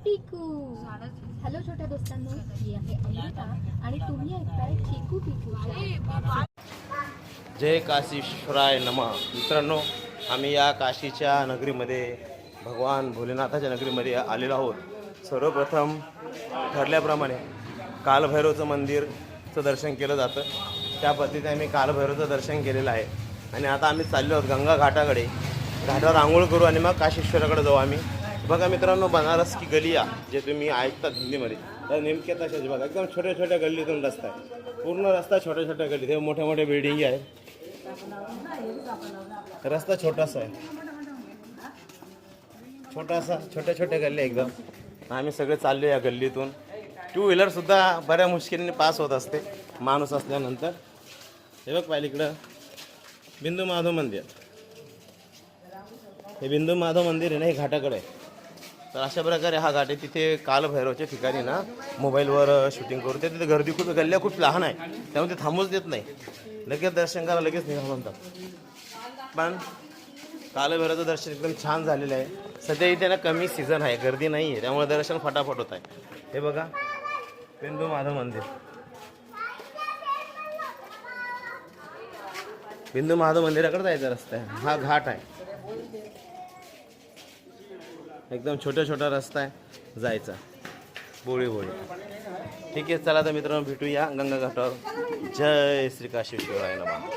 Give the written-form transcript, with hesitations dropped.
टिकू. हॅलो छोट्या दोस्तांनो, मी आहे अमृता आणि तुम्ही ऐकताय चिकू पिकू. जय काशीश्वराय नमः. मित्रांनो, आम्ही या काशीच्या नगरीमध्ये भगवान भोलेनाथाच्या नगरीमध्ये आलेलो आहोत. सर्वप्रथम ठरल्याप्रमाणे कालभैरवचं मंदिरचं दर्शन केलं जातं. त्या पद्धतीने आम्ही कालभैरवचं दर्शन केलेलं आहे आणि आता आम्ही चाललो आहोत गंगा घाटाकडे. घाटावर आंघोळ करू आणि मग काशीश्वराकडे जाऊ आम्ही. बघा मित्रांनो, बनारस की गलिया जे तुम्ही ऐकतात हिंदीमध्ये, तर नेमक्या तशाच बघा. एकदम छोट्या छोट्या गल्लीतून रस्ता आहे. पूर्ण रस्ता छोट्या छोट्या गल्लीत. हे मोठ्या मोठ्या बिल्डिंगी आहेत. रस्ता छोटासा आहे, छोटासा, छोट्या छोट्या गल्ल्या एकदम. आम्ही सगळे चाललो या गल्लीतून. टू व्हीलरसुद्धा बऱ्या मुश्किलीने पास होत असते माणूस असल्यानंतर. हे बघ पाहिलं इकडं बिंदू माधव मंदिर. हे बिंदू माधव मंदिर आहे ना, हे घाटाकडे आहे. तर अशा प्रकारे हा घाट आहे. तिथे कालभैरवच्या ठिकाणी ना मोबाईलवर शूटिंग करू. ते तिथे गर्दी खूप, गल्ल्या खूप लहान आहे, त्यामुळे ते थांबूच देत नाही. लगेच दर्शन करायला लगेच निघा म्हणतात. पण कालभैरवचं दर्शन एकदम छान झालेलं आहे. सध्या इथे ना कमी सीझन आहे, गर्दी नाही आहे, त्यामुळे दर्शन फटाफट होत आहे. हे बघा बिंदू माधव मंदिर. बिंदू महादेव मंदिराकडे जायचा रस्ता आहे. हा घाट आहे, एकदम छोटा छोटा रस्ता आहे जायचा, बोळी बोळी. ठीक आहे, चला तर मित्रांनो भेटूया गंगा घाटावर. जय श्री काशीश्वराय नमः.